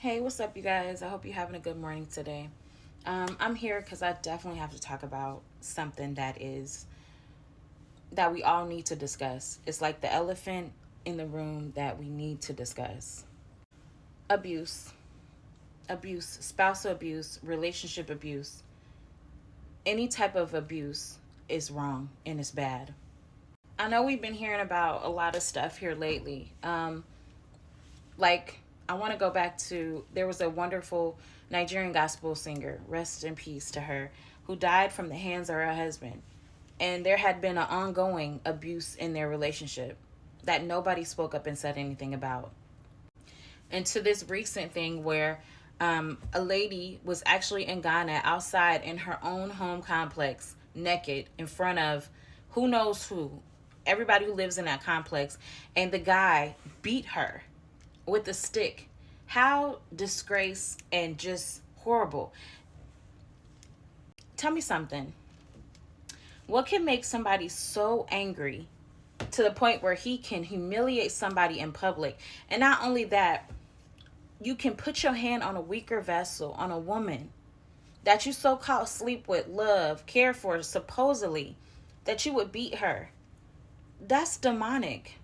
Hey, what's up, you guys? I hope you're having a good morning today. I'm here because I definitely have to talk about something that we all need to discuss. It's like the elephant in the room that we need to discuss. Abuse, spousal abuse, relationship abuse. Any type of abuse is wrong and it's bad. I know we've been hearing about a lot of stuff here lately. Like I want to go back to there was a wonderful Nigerian gospel singer, rest in peace to her, who died from the hands of her husband. And there had been an ongoing abuse in their relationship that nobody spoke up and said anything about. And to this recent thing where a lady was actually in Ghana outside in her own home complex, naked, in front of who knows who, everybody who lives in that complex, and the guy beat her with a stick. How disgrace and just horrible. Tell me something. What can make somebody so angry to the point where he can humiliate somebody in public? And not only that, you can put your hand on a weaker vessel, on a woman that you so called sleep with, love, care for, supposedly, that you would beat her. That's demonic.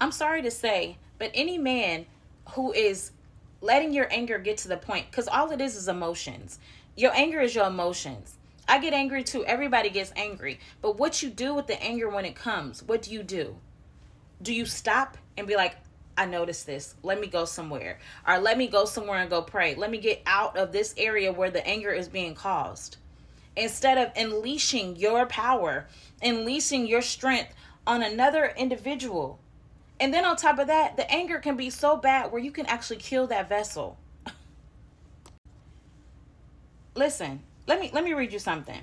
I'm sorry to say, but any man who is letting your anger get to the point, because all it is emotions. Your anger is your emotions. I get angry too. Everybody gets angry. But what you do with the anger when it comes, what do? Do you stop and be like, I noticed this. Let me go somewhere. Or let me go somewhere and go pray. Let me get out of this area where the anger is being caused. Instead of unleashing your power, unleashing your strength on another individual. And then on top of that, the anger can be so bad where you can actually kill that vessel. Listen, let me read you something.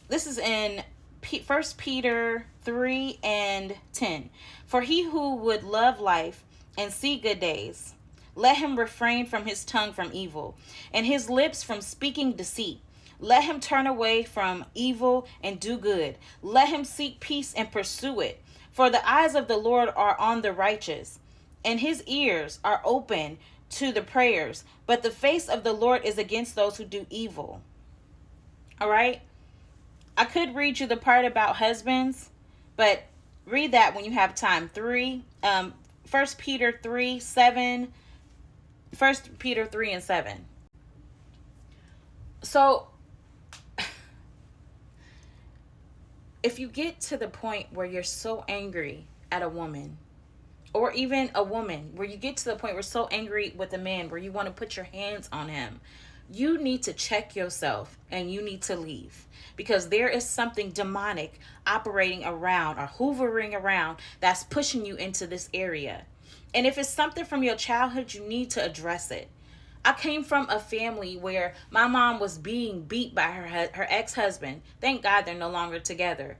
This is in 1 Peter 3 and 10. For he who would love life and see good days, let him refrain from his tongue from evil, and his lips from speaking deceit. Let him turn away from evil and do good. Let him seek peace and pursue it. For the eyes of the Lord are on the righteous, and his ears are open to the prayers. But the face of the Lord is against those who do evil. All right? I could read you the part about husbands, but read that when you have time. 1 Peter 3, 7. 1 Peter 3 and 7. So, if you get to the point where you're so angry at a woman, or even a woman, where you get to the point where you're so angry with a man, where you want to put your hands on him, you need to check yourself and you need to leave. Because there is something demonic operating around or hovering around that's pushing you into this area. And if it's something from your childhood, you need to address it. I came from a family where my mom was being beat by her ex-husband. Thank God they're no longer together.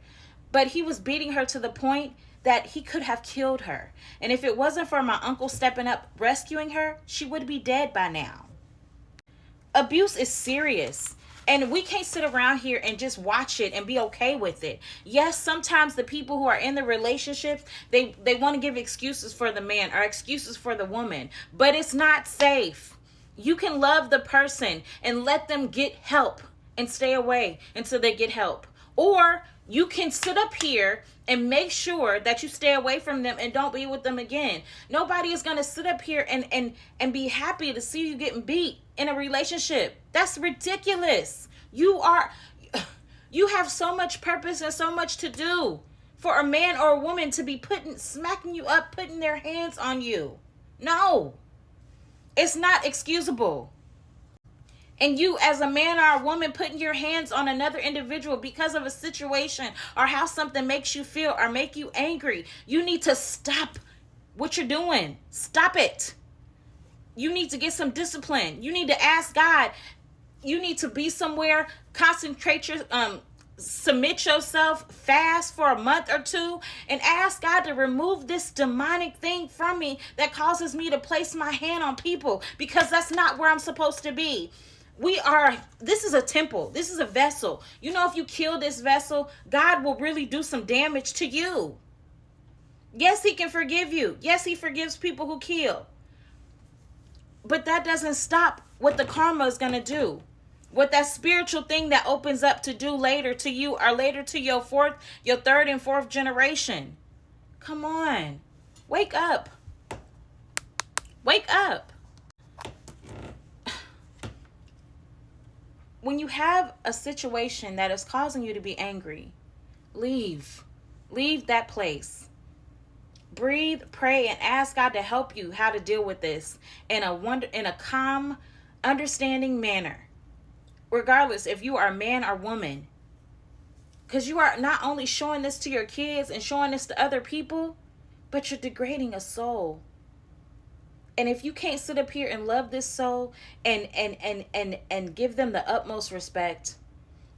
But he was beating her to the point that he could have killed her. And if it wasn't for my uncle stepping up, rescuing her, she would be dead by now. Abuse is serious. And we can't sit around here and just watch it and be okay with it. Yes, sometimes the people who are in the relationships, they want to give excuses for the man or excuses for the woman. But it's not safe. You can love the person and let them get help and stay away until they get help. Or you can sit up here and make sure that you stay away from them and don't be with them again. Nobody is going to sit up here and be happy to see you getting beat in a relationship. That's ridiculous. You have so much purpose and so much to do for a man or a woman to be smacking you up, putting their hands on you. No. It's not excusable. And you as a man or a woman putting your hands on another individual because of a situation or how something makes you feel or make you angry, you need to stop what you're doing. Stop it. You need to get some discipline. You need to ask God. You need to be somewhere, submit yourself, fast for a month or two, and ask God to remove this demonic thing from me that causes me to place my hand on people, because that's not where I'm supposed to be. This is a temple. This is a vessel. You know, if you kill this vessel, God will really do some damage to you. Yes, he can forgive you. Yes, he forgives people who kill. But that doesn't stop what the karma is going to do. What that spiritual thing that opens up to do later to you, or later to your third and fourth generation. Come on. Wake up. Wake up. When you have a situation that is causing you to be angry, leave. Leave that place. Breathe, pray, and ask God to help you how to deal with this in a calm, understanding manner. Regardless if you are a man or woman. Because you are not only showing this to your kids and showing this to other people, but you're degrading a soul. And if you can't sit up here and love this soul and give them the utmost respect,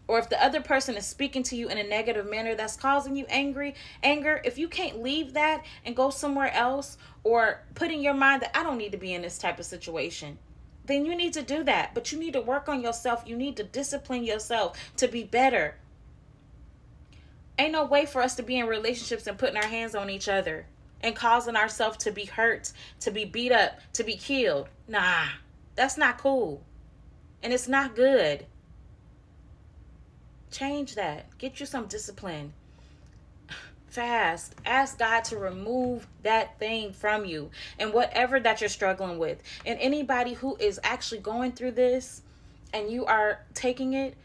or if the other person is speaking to you in a negative manner that's causing you anger, if you can't leave that and go somewhere else, or put in your mind that I don't need to be in this type of situation, then you need to do that. But you need to work on yourself. You need to discipline yourself to be better. Ain't no way for us to be in relationships and putting our hands on each other and causing ourselves to be hurt, to be beat up, to be killed. Nah, that's not cool. And it's not good. Change that. Get you some discipline. Fast. Ask God to remove that thing from you and whatever that you're struggling with. And anybody who is actually going through this and you are taking it,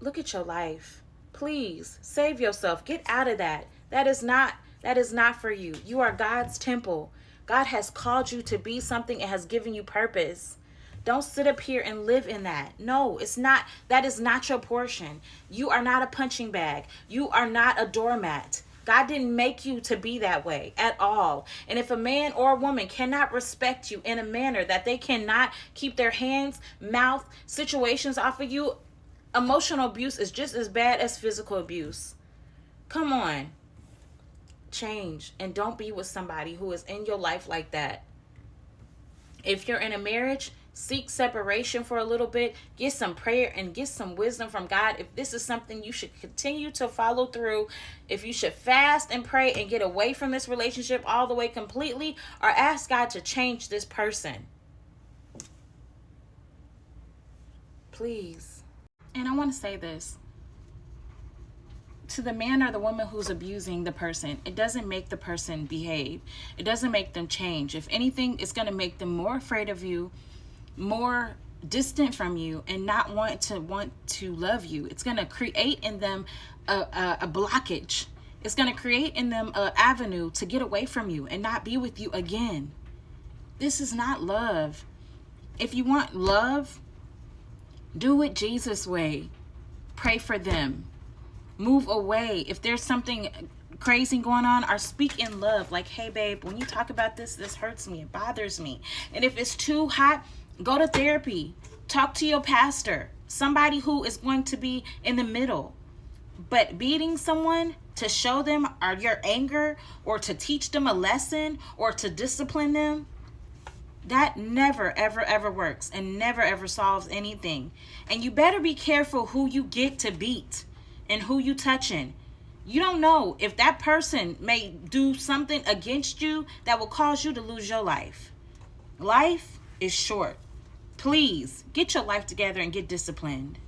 look at your life. Please save yourself. Get out of that. That is not for you. You are God's temple. God has called you to be something and has given you purpose. Don't sit up here and live in that. No, it's not. That is not your portion. You are not a punching bag. You are not a doormat. God didn't make you to be that way at all. And if a man or a woman cannot respect you in a manner that they cannot keep their hands, mouth, situations off of you, emotional abuse is just as bad as physical abuse. Come on. Change. And don't be with somebody who is in your life like that. If you're in a marriage, seek separation for a little bit. Get some prayer and get some wisdom from God. If this is something you should continue to follow through, if you should fast and pray and get away from this relationship all the way completely, or ask God to change this person. Please. And I want to say this. To the man or the woman who's abusing the person, it doesn't make the person behave. It doesn't make them change. If anything, it's going to make them more afraid of you, more distant from you, and not want to love you. It's going to create in them a blockage. It's going to create in them an avenue to get away from you and not be with you again. This is not love. If you want love, do it Jesus' way. Pray for them. Move away. If there's something crazy going on, or speak in love. Like, hey, babe, when you talk about this hurts me. It bothers me. And if it's too hot, go to therapy. Talk to your pastor. Somebody who is going to be in the middle. But beating someone to show them your anger, or to teach them a lesson, or to discipline them, that never, ever, ever works and never, ever solves anything. And you better be careful who you get to beat and who you touching. You don't know if that person may do something against you that will cause you to lose your life. Life is short. Please get your life together and get disciplined.